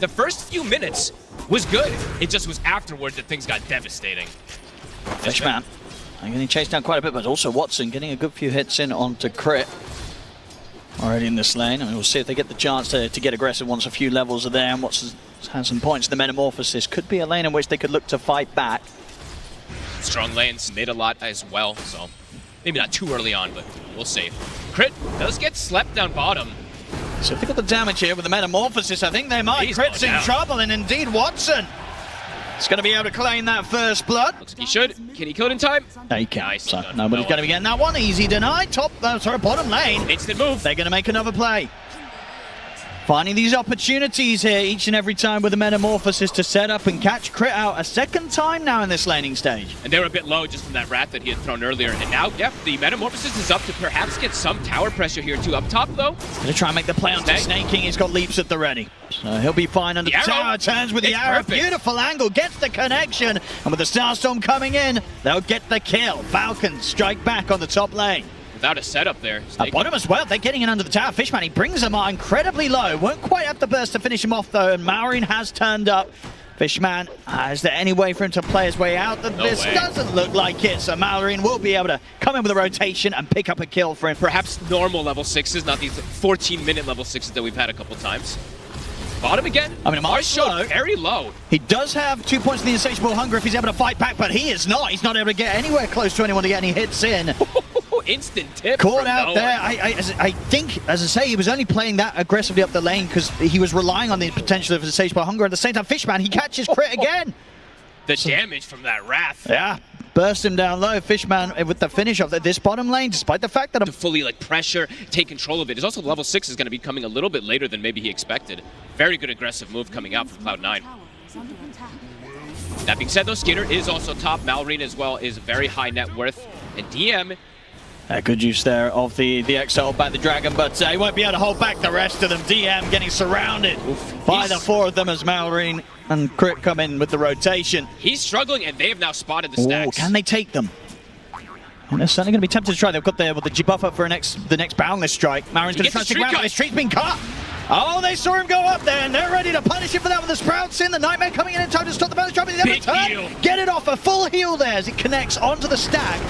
the first few minutes was good. It just was afterward that things got devastating. Fishman getting chased down quite a bit, but also Watson getting a good few hits in onto Crit already in this lane. I mean, we'll see if they get the chance to get aggressive once a few levels are there, and Watson has some points. The Metamorphosis could be a lane in which they could look to fight back. Strong lanes made a lot as well, so maybe not too early on, but we'll see. Crit does get slept down bottom. So if they got the damage here with the Metamorphosis, I think they might. Crit's in trouble, and indeed Watson is going to be able to claim that first blood. Looks like he should. Can he kill it in time? No, he can. Nice. So nobody's going to be getting that one. Easy denied. Bottom lane. Instant move. They're going to make another play. Finding these opportunities here each and every time with the Metamorphosis to set up and catch Crit out a second time now in this laning stage. And they were a bit low just from that rat that he had thrown earlier. And now, yeah, the Metamorphosis is up to perhaps get some tower pressure here too. Up top, though. Going to try and make the play onto Snake King. He's got leaps at the ready. So he'll be fine under the tower. Turns with the arrow. Perfect. Beautiful angle. Gets the connection. And with the Starstorm coming in, they'll get the kill. Falcons strike back on the top lane. Without a setup there. At bottom as well, they're getting in under the tower. Fishman, he brings them out incredibly low. Won't quite have the burst to finish him off though, and Maureen has turned up. Fishman, is there any way for him to play his way out? This doesn't look like it, so Maureen will be able to come in with a rotation and pick up a kill for him. Perhaps normal level 6s, not these 14-minute level 6s that we've had a couple times. Bottom again? I mean, Marshall very low. He does have 2 points of the insatiable hunger if he's able to fight back, but he is not. He's not able to get anywhere close to anyone to get any hits in. Instant tip. Caught out there. I think, as I say, he was only playing that aggressively up the lane because he was relying on the potential of the insatiable hunger. At the same time, Fishman, he catches Crit again. The damage from that Wrath. Yeah. Burst him down low. Fishman with the finish of this bottom lane, despite the fact that to fully pressure, take control of it. Is also level 6 is going to be coming a little bit later than maybe he expected. Very good aggressive move coming out from Cloud9. That being said, though, Skater is also top. Malrine as well is very high net worth. And DM... good use there of the XL by the Dragon, but he won't be able to hold back the rest of them. DM getting surrounded by the 4 of them as Malrine and Crit come in with the rotation. He's struggling, and they have now spotted the stacks. Can they take them? And they're certainly going to be tempted to try. They've got the G buff up for the next boundless strike. Marine's going to try to stick around, but his streak's been cut. Oh, they saw him go up there, and they're ready to punish him for that with the Sprouts in. The Nightmare coming in time to stop the boundless drop. Big heal. Get it off, a full heal there as it connects onto the stack.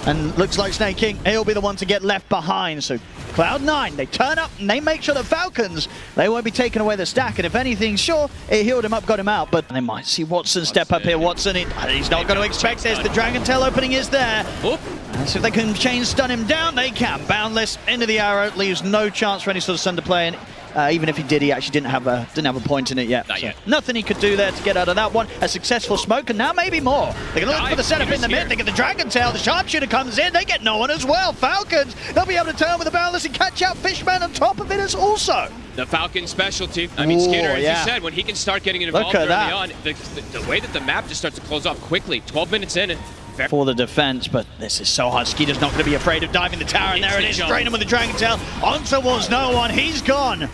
And looks like Snake King, he'll be the one to get left behind. So Cloud9, they turn up and they make sure the Falcons, they won't be taking away the stack. And if anything, sure, it healed him up, got him out. But they might see Watson step up here. Watson, he's not going to expect this. The Dragon Tail opening is there. And so if they can chain stun him down, they can. Boundless into the arrow, leaves no chance for any sort of stun to play. And even if he did, he actually didn't have a point in it yet. Not yet. Nothing he could do there to get out of that one. A successful smoke, and now maybe more. They're going to look for the setup in the mid. They get the Dragon Tail. The Sharpshooter comes in. They get no one as well. Falcons, they'll be able to turn with the Boundless and catch out Fishman on top of it as also. The Falcon specialty. I mean, Skater, as you said, when he can start getting involved early on, the way that the map just starts to close off quickly. 12 minutes in. For the defense, but this is so hard. Skeeter's not going to be afraid of diving the tower, and there it is. Straight in with the Dragon Tail. On towards no one. He's gone.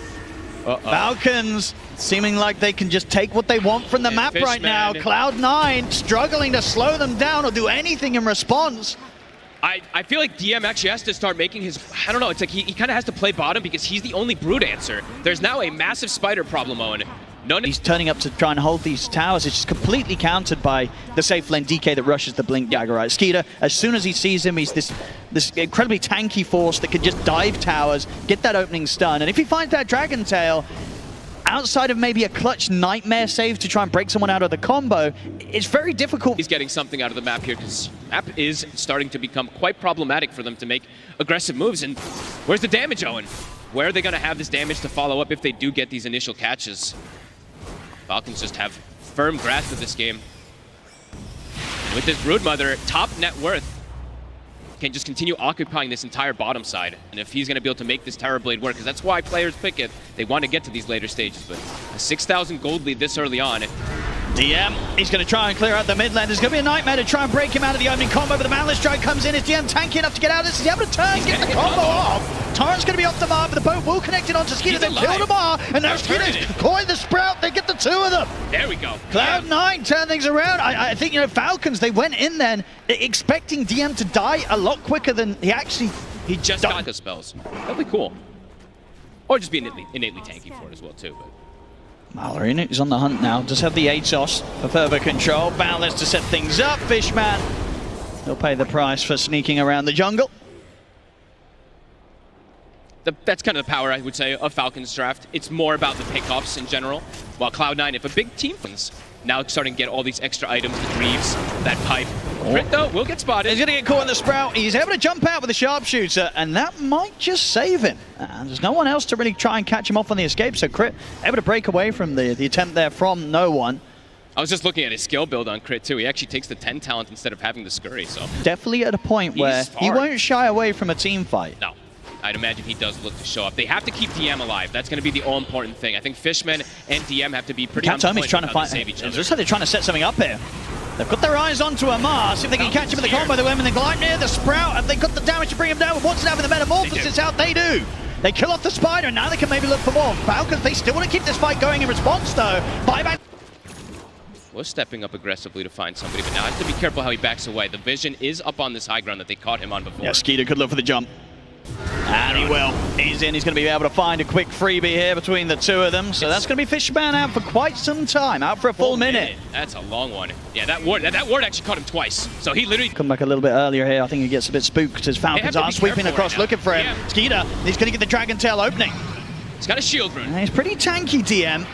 Falcons seeming like they can just take what they want from the map right now. Cloud9 struggling to slow them down or do anything in response. I feel like DM actually has to start making his, I don't know, it's like he kind of has to play bottom because he's the only Brood answer. There's now a massive spider problem, Owen. He's turning up to try and hold these towers. It's just completely countered by the safe lane DK that rushes the Blink Dagger. Right, Skeeter, as soon as he sees him, he's this incredibly tanky force that can just dive towers, get that opening stun. And if he finds that Dragon Tail, outside of maybe a clutch Nightmare save to try and break someone out of the combo, it's very difficult. He's getting something out of the map here because map is starting to become quite problematic for them to make aggressive moves. And where's the damage, Owen? Where are they going to have this damage to follow up if they do get these initial catches? Falcons just have firm grasp of this game. And with this Broodmother, top net worth, can just continue occupying this entire bottom side. And if he's going to be able to make this Tower Blade work, because that's why players pick it, they want to get to these later stages. But a 6,000 gold lead this early on. DM, he's going to try and clear out the mid lane. There's going to be a Nightmare to try and break him out of the opening combo, but the Boundless Strike comes in. Is DM tanky enough to get out of this? Is he able to turn, get the combo off? Torrent's going to be off the mark, but the boat will connect it onto Skeeter. They killed him off, and now Skeeter's coined the Sprout. They get the 2 of them. There we go. Cloud9 turn things around. I think, Falcons, they went in then expecting DM to die a lot quicker than he actually... He just got the spells. That'd be cool. Or just be innately tanky for it as well, too. But Mallory is on the hunt now. Does have the ASOS for further control. Boundless to set things up. Fishman, he'll pay the price for sneaking around the jungle. That's kind of the power, I would say, of Falcons draft. It's more about the pickoffs in general. While Cloud9, if a big team wins, now starting to get all these extra items, the Greaves, that pipe. Crit, though, will get spotted. He's going to get caught in the Sprout. He's able to jump out with the sharpshooter, and that might just save him. And there's no one else to really try and catch him off on the escape, so Crit able to break away from the attempt there from no one. I was just looking at his skill build on Crit, too. He actually takes the 10 talent instead of having the scurry, so... Definitely at a point where he won't shy away from a team fight. No. I'd imagine he does look to show up. They have to keep DM alive. That's going to be the all-important thing. I think Fishman and DM have to be pretty on point. Cat9's trying to fight. Save each other. It looks like they're trying to set something up here. They've got their eyes onto Amar. See if they can catch him in the combo. They went in the glide near the Sprout. Have they got the damage to bring him down? With Watson having the Metamorphosis out, they do. They kill off the Spider, and now they can maybe look for more. Falcons, they still want to keep this fight going in response, though. Buyback. Was stepping up aggressively to find somebody, but now has to be careful how he backs away. The vision is up on this high ground that they caught him on before. Yeah, Skeeter could look for the jump. And he will. He's in. He's going to be able to find a quick freebie here between the two of them. So that's going to be Fishman out for quite some time. Out for a full minute. That's a long one. Yeah, that ward actually caught him twice. So he literally... Come back a little bit earlier here. I think he gets a bit spooked as Falcons are sweeping across looking for him. Yeah. Skeeter, he's going to get the Dragon Tail opening. He's got a shield rune. And he's pretty tanky, DM.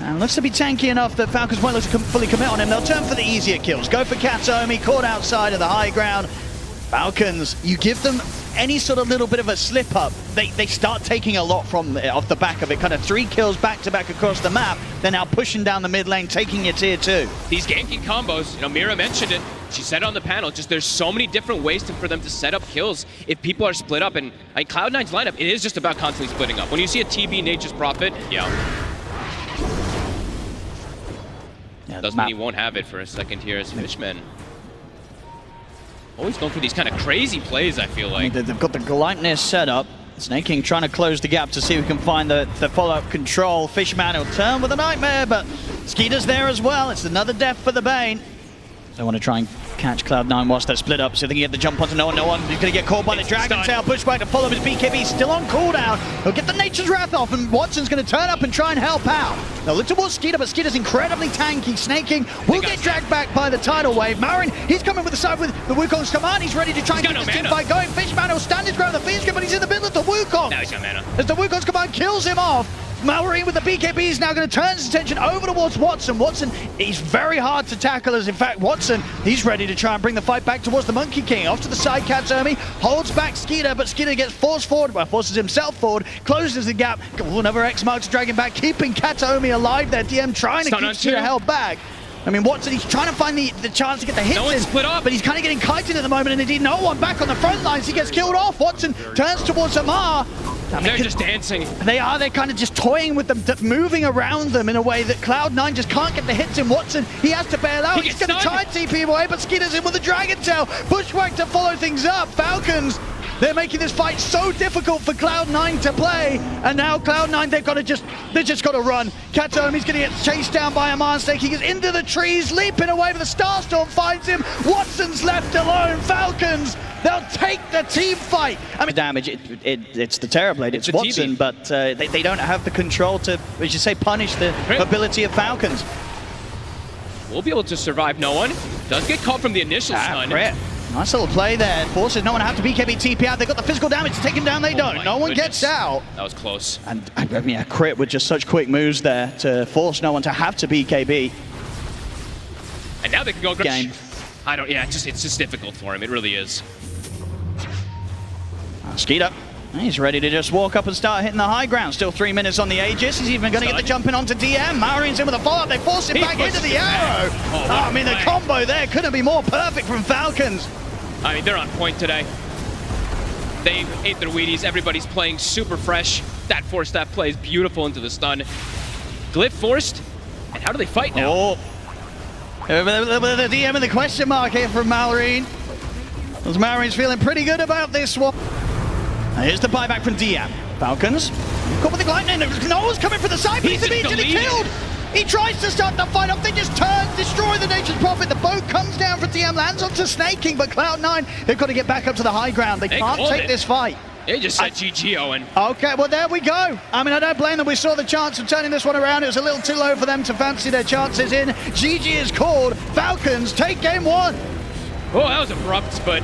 And looks to be tanky enough that Falcons won't look to fully commit on him. They'll turn for the easier kills. Go for Cat9, caught outside of the high ground. Falcons, you give them any sort of little bit of a slip up, they start taking a lot from off the back of it. Kind of 3 kills back to back across the map. They're now pushing down the mid lane, taking your tier 2. These ganking combos, you know, Mira mentioned it. She said on the panel, just there's so many different ways for them to set up kills if people are split up. And like Cloud9's lineup, it is just about constantly splitting up. When you see a TB Nature's Prophet, yeah, doesn't mean he won't have it for a second here as Fishman. Always going for these kind of crazy plays, I feel like. They've got the Gleipnir set up. Snake King trying to close the gap to see if we can find the follow-up control. Fishman will turn with a Nightmare, but Skeeter's there as well. It's another death for the Bane. They want to try and catch Cloud9 whilst they're split up, so they can get the jump onto no one. He's going to get caught by the Dragon Tail. Pushback to follow his BKB, still on cooldown. He'll get the Nature's Wrath off, and Watson's going to turn up and try and help out. Now look towards Skeeter, but Skeeter's incredibly tanky. Snake King will get dragged back by the tidal wave. Marin, he's coming with the side with the Wukong's command. He's ready to try and get this team fight going. Fishman will stand his ground, the Fiend's but he's in the middle of the Wukong. Now he's got mana. As the Wukong's command kills him off, Mallory with the BKB is now going to turn his attention over towards Watson. Watson, he's very hard to tackle, as in fact Watson, he's ready to try and bring the fight back towards the Monkey King. Off to the side, Cat9 holds back Skeeter, but Skeeter gets forced forward, forces himself forward, closes the gap. Another X marks to drag him back, keeping Cat9 alive there. DM trying to keep Skeeter held back. I mean, Watson, he's trying to find the chance to get the hits in, split up, but he's kind of getting kited at the moment, and indeed no one back on the front lines. He gets killed off. Watson turns towards Amar. I mean, they're just dancing. They're kind of just toying with them, moving around them in a way that Cloud9 just can't get the hits in. Watson, he has to bail out. He's going to try and TP him away, but Skeeter's in with the Dragon Tail. Bushwhack to follow things up. Falcons, they're making this fight so difficult for Cloud9 to play, and now Cloud9, they've just got to run. Cat9's going to get chased down by Amar. Snake. He gets into the trees, leaping away, but the Starstorm finds him. Watson's left alone. Falcons, they'll take the team fight. I mean, damage, it's the Terrorblade, it's Watson, but they don't have the control to, as you say, punish the ability of Falcons. We'll be able to survive no one. Does get caught from the initial stun. Nice little play there. Forces no one to have to BKB TP out. They've got the physical damage to take him down. They don't. No one gets out. That was close. And I mean, a crit with just such quick moves there to force no one to have to BKB. And now they can go game. It's just difficult for him. It really is. Skeeter. He's ready to just walk up and start hitting the high ground. Still 3 minutes on the Aegis. He's even going to get the jump in onto DM. Marin's in with a follow-up. They force him back into the arrow. I mean, the combo there couldn't be more perfect from Falcons. I mean, they're on point today. They ate their Wheaties. Everybody's playing super fresh. That 4-staff play is beautiful into the stun. Glyph forced. And how do they fight now? Oh. The DM and the question mark here from Mallory. As Mallory's feeling pretty good about this one. Here's the buyback from DM. Falcons, caught with the Gleipnir. No one's coming from the side, but he's immediately killed. He tries to start the fight off, they just turn, destroy the Nature's Prophet. The boat comes down for DM, lands onto Snake King, but Cloud9, they've got to get back up to the high ground. They can't take this fight. They just said GG, Owen. Okay, well, there we go. I mean, I don't blame them. We saw the chance of turning this one around. It was a little too low for them to fancy their chances in. GG is called. Falcons take game one. Oh, that was abrupt, but